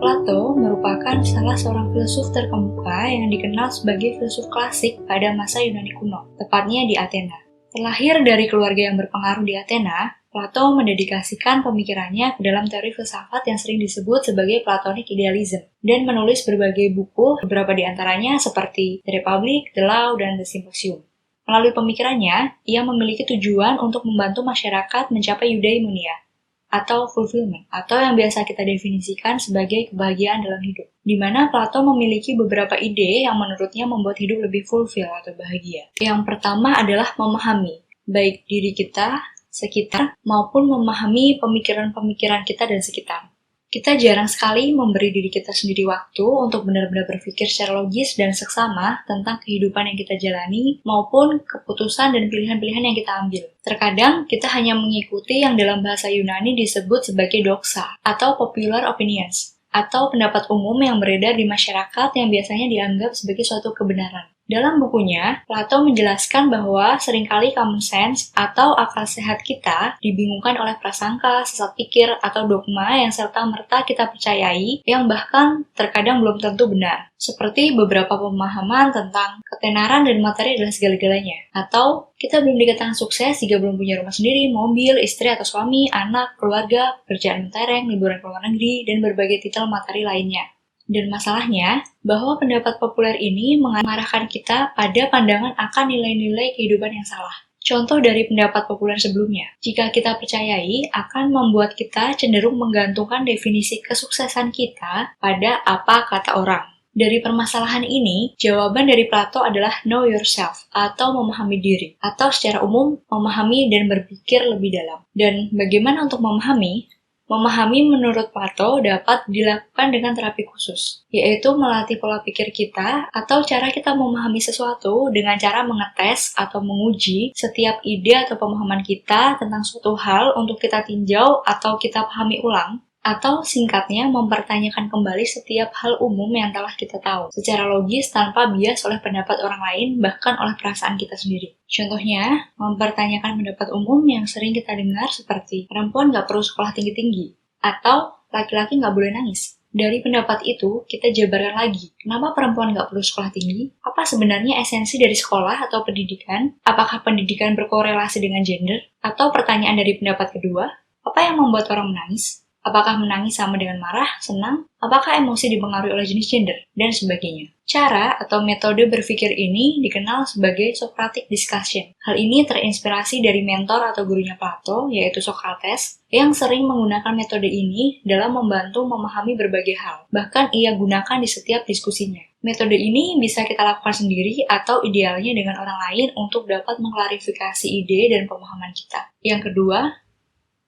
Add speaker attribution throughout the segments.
Speaker 1: Plato merupakan salah seorang filsuf terkemuka yang dikenal sebagai filsuf klasik pada masa Yunani kuno, tepatnya di Athena. Terlahir dari keluarga yang berpengaruh di Athena, Plato mendedikasikan pemikirannya ke dalam teori filsafat yang sering disebut sebagai Platonic Idealism, dan menulis berbagai buku, beberapa di antaranya seperti The Republic, The Law, dan The Symposium. Melalui pemikirannya, ia memiliki tujuan untuk membantu masyarakat mencapai eudaimonia, atau fulfillment, atau yang biasa kita definisikan sebagai kebahagiaan dalam hidup, di mana Plato memiliki beberapa ide yang menurutnya membuat hidup lebih fulfill atau bahagia. Yang pertama adalah memahami, baik diri kita, sekitar, maupun memahami pemikiran-pemikiran kita dan sekitar. Kita jarang sekali memberi diri kita sendiri waktu untuk benar-benar berpikir secara logis dan seksama tentang kehidupan yang kita jalani maupun keputusan dan pilihan-pilihan yang kita ambil. Terkadang kita hanya mengikuti yang dalam bahasa Yunani disebut sebagai doxa atau popular opinions, atau pendapat umum yang beredar di masyarakat yang biasanya dianggap sebagai suatu kebenaran. Dalam bukunya, Plato menjelaskan bahwa seringkali common sense atau akal sehat kita dibingungkan oleh prasangka, sesat pikir, atau dogma yang serta-merta kita percayai yang bahkan terkadang belum tentu benar. Seperti beberapa pemahaman tentang ketenaran dan materi adalah segala-galanya. Atau kita belum dikatakan sukses jika belum punya rumah sendiri, mobil, istri atau suami, anak, keluarga, pekerjaan mentereng, liburan ke luar negeri, dan berbagai titel materi lainnya. Dan masalahnya, bahwa pendapat populer ini mengarahkan kita pada pandangan akan nilai-nilai kehidupan yang salah. Contoh dari pendapat populer sebelumnya, jika kita percayai, akan membuat kita cenderung menggantungkan definisi kesuksesan kita pada apa kata orang. Dari permasalahan ini, jawaban dari Plato adalah know yourself, atau memahami diri, atau secara umum, memahami dan berpikir lebih dalam. Dan bagaimana untuk memahami? Memahami menurut Plato dapat dilakukan dengan terapi khusus, yaitu melatih pola pikir kita atau cara kita memahami sesuatu dengan cara mengetes atau menguji setiap ide atau pemahaman kita tentang suatu hal untuk kita tinjau atau kita pahami ulang, atau singkatnya mempertanyakan kembali setiap hal umum yang telah kita tahu, secara logis tanpa bias oleh pendapat orang lain, bahkan oleh perasaan kita sendiri. Contohnya, mempertanyakan pendapat umum yang sering kita dengar seperti perempuan nggak perlu sekolah tinggi-tinggi, atau laki-laki nggak boleh nangis. Dari pendapat itu, kita jabarkan lagi, kenapa perempuan nggak perlu sekolah tinggi? Apa sebenarnya esensi dari sekolah atau pendidikan? Apakah pendidikan berkorelasi dengan gender? Atau pertanyaan dari pendapat kedua, apa yang membuat orang menangis? Apakah menangis sama dengan marah, senang? Apakah emosi dipengaruhi oleh jenis gender? Dan sebagainya. Cara atau metode berpikir ini dikenal sebagai Socratic discussion. Hal ini terinspirasi dari mentor atau gurunya Plato, yaitu Socrates, yang sering menggunakan metode ini dalam membantu memahami berbagai hal. Bahkan ia gunakan di setiap diskusinya. Metode ini bisa kita lakukan sendiri atau idealnya dengan orang lain untuk dapat mengklarifikasi ide dan pemahaman kita. Yang kedua,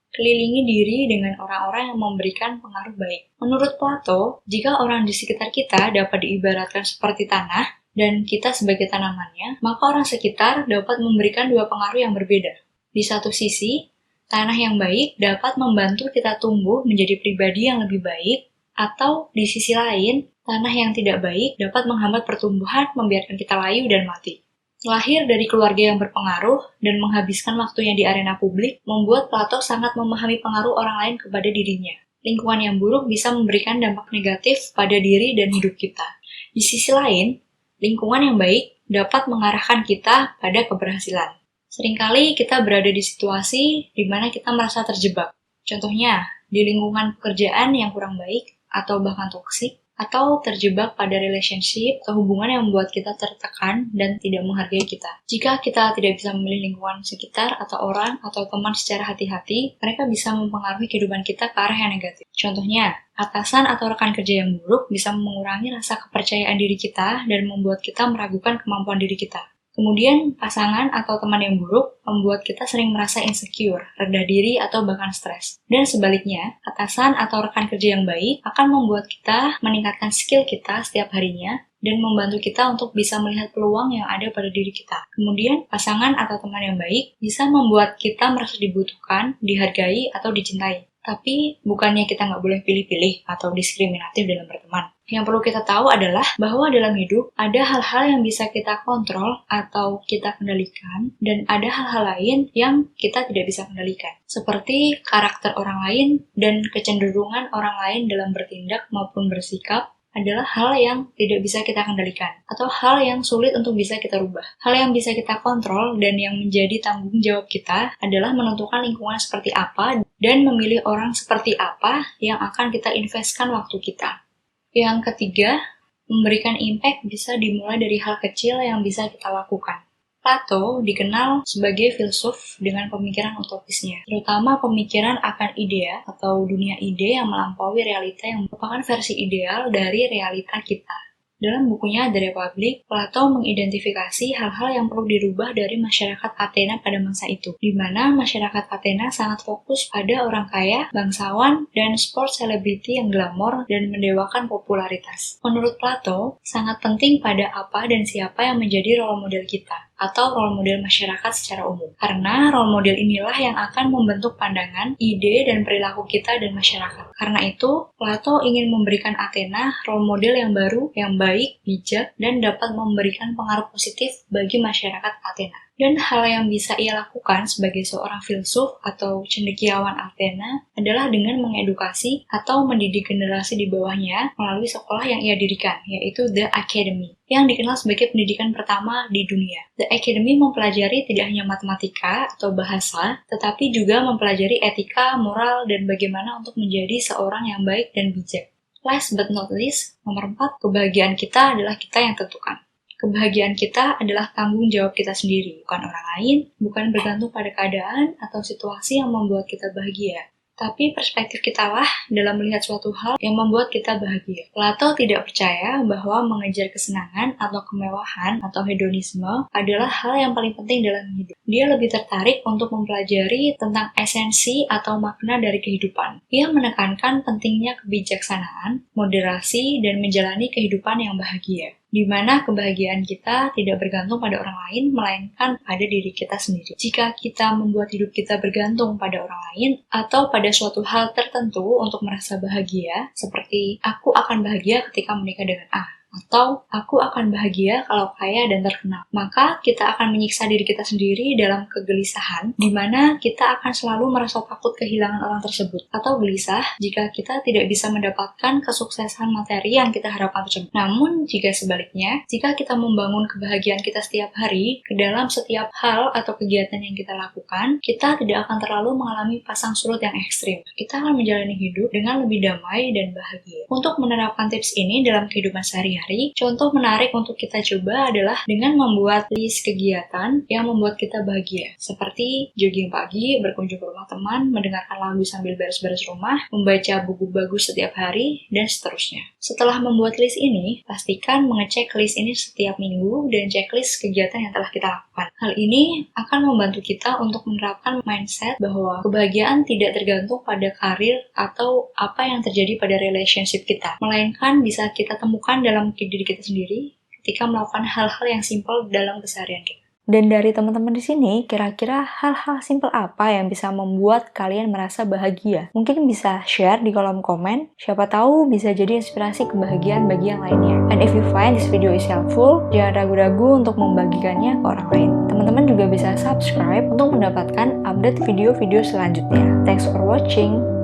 Speaker 1: kelilingi diri dengan orang-orang yang memberikan pengaruh baik. Menurut Plato, jika orang di sekitar kita dapat diibaratkan seperti tanah, dan kita sebagai tanamannya, maka orang sekitar dapat memberikan dua pengaruh yang berbeda. Di satu sisi, tanah yang baik dapat membantu kita tumbuh menjadi pribadi yang lebih baik, atau di sisi lain, tanah yang tidak baik dapat menghambat pertumbuhan, membiarkan kita layu dan mati. Lahir dari keluarga yang berpengaruh dan menghabiskan waktunya di arena publik membuat Plato sangat memahami pengaruh orang lain kepada dirinya. Lingkungan yang buruk bisa memberikan dampak negatif pada diri dan hidup kita. Di sisi lain, lingkungan yang baik dapat mengarahkan kita pada keberhasilan. Seringkali kita berada di situasi di mana kita merasa terjebak. Contohnya, di lingkungan pekerjaan yang kurang baik atau bahkan toksik, atau terjebak pada relationship atau hubungan yang membuat kita tertekan dan tidak menghargai kita. Jika kita tidak bisa memilih lingkungan sekitar atau orang atau teman secara hati-hati, mereka bisa mempengaruhi kehidupan kita ke arah yang negatif. Contohnya, atasan atau rekan kerja yang buruk bisa mengurangi rasa kepercayaan diri kita dan membuat kita meragukan kemampuan diri kita. Kemudian, pasangan atau teman yang buruk membuat kita sering merasa insecure, rendah diri, atau bahkan stres. Dan sebaliknya, atasan atau rekan kerja yang baik akan membuat kita meningkatkan skill kita setiap harinya dan membantu kita untuk bisa melihat peluang yang ada pada diri kita. Kemudian, pasangan atau teman yang baik bisa membuat kita merasa dibutuhkan, dihargai, atau dicintai. Tapi, bukannya kita nggak boleh pilih-pilih atau diskriminatif dalam berteman. Yang perlu kita tahu adalah bahwa dalam hidup ada hal-hal yang bisa kita kontrol atau kita kendalikan, dan ada hal-hal lain yang kita tidak bisa kendalikan. Seperti karakter orang lain dan kecenderungan orang lain dalam bertindak maupun bersikap adalah hal yang tidak bisa kita kendalikan, atau hal yang sulit untuk bisa kita rubah. Hal yang bisa kita kontrol dan yang menjadi tanggung jawab kita adalah menentukan lingkungan seperti apa dan memilih orang seperti apa yang akan kita investkan waktu kita. Yang ketiga, memberikan impact bisa dimulai dari hal kecil yang bisa kita lakukan. Plato dikenal sebagai filsuf dengan pemikiran utopisnya, terutama pemikiran akan ide atau dunia ide yang melampaui realita yang merupakan versi ideal dari realita kita. Dalam bukunya The Republic, Plato mengidentifikasi hal-hal yang perlu dirubah dari masyarakat Athena pada masa itu, di mana masyarakat Athena sangat fokus pada orang kaya, bangsawan, dan sports celebrity yang glamor dan mendewakan popularitas. Menurut Plato, sangat penting pada apa dan siapa yang menjadi role model kita, atau role model masyarakat secara umum. Karena role model inilah yang akan membentuk pandangan, ide, dan perilaku kita dan masyarakat. Karena itu, Plato ingin memberikan Athena role model yang baru, yang baik, bijak, dan dapat memberikan pengaruh positif bagi masyarakat Athena. Dan hal yang bisa ia lakukan sebagai seorang filsuf atau cendekiawan Athena adalah dengan mengedukasi atau mendidik generasi di bawahnya melalui sekolah yang ia dirikan, yaitu The Academy, yang dikenal sebagai pendidikan pertama di dunia. The Academy mempelajari tidak hanya matematika atau bahasa, tetapi juga mempelajari etika, moral, dan bagaimana untuk menjadi seorang yang baik dan bijak. Last but not least, nomor 4, kebahagiaan kita adalah kita yang tentukan. Kebahagiaan kita adalah tanggung jawab kita sendiri, bukan orang lain, bukan bergantung pada keadaan atau situasi yang membuat kita bahagia. Tapi perspektif kita lah dalam melihat suatu hal yang membuat kita bahagia. Plato tidak percaya bahwa mengejar kesenangan atau kemewahan atau hedonisme adalah hal yang paling penting dalam hidup. Dia lebih tertarik untuk mempelajari tentang esensi atau makna dari kehidupan. Ia menekankan pentingnya kebijaksanaan, moderasi, dan menjalani kehidupan yang bahagia, di mana kebahagiaan kita tidak bergantung pada orang lain, melainkan pada diri kita sendiri. Jika kita membuat hidup kita bergantung pada orang lain, atau pada suatu hal tertentu untuk merasa bahagia, seperti aku akan bahagia ketika menikah dengan A, atau aku akan bahagia kalau kaya dan terkenal, maka kita akan menyiksa diri kita sendiri dalam kegelisahan, di mana kita akan selalu merasa takut kehilangan orang tersebut, atau gelisah jika kita tidak bisa mendapatkan kesuksesan materi yang kita harapkan tersebut. Namun, jika sebaliknya, jika kita membangun kebahagiaan kita setiap hari ke dalam setiap hal atau kegiatan yang kita lakukan, kita tidak akan terlalu mengalami pasang surut yang ekstrim. Kita akan menjalani hidup dengan lebih damai dan bahagia. Untuk menerapkan tips ini dalam kehidupan sehari-hari, contoh menarik untuk kita coba adalah dengan membuat list kegiatan yang membuat kita bahagia, seperti jogging pagi, berkunjung ke rumah teman, mendengarkan lagu sambil beres-beres rumah, membaca buku bagus setiap hari, dan seterusnya. Setelah membuat list ini, pastikan mengecek list ini setiap minggu dan checklist kegiatan yang telah kita lakukan. Hal ini akan membantu kita untuk menerapkan mindset bahwa kebahagiaan tidak tergantung pada karir atau apa yang terjadi pada relationship kita, melainkan bisa kita temukan dalam diri kita sendiri ketika melakukan hal-hal yang simpel dalam keseharian kita.
Speaker 2: Dan dari teman-teman di sini, kira-kira hal-hal simpel apa yang bisa membuat kalian merasa bahagia? Mungkin bisa share di kolom komen, siapa tahu bisa jadi inspirasi kebahagiaan bagi yang lainnya. And if you find this video is helpful, jangan ragu-ragu untuk membagikannya ke orang lain. Teman-teman juga bisa subscribe untuk mendapatkan update video-video selanjutnya. Thanks for watching!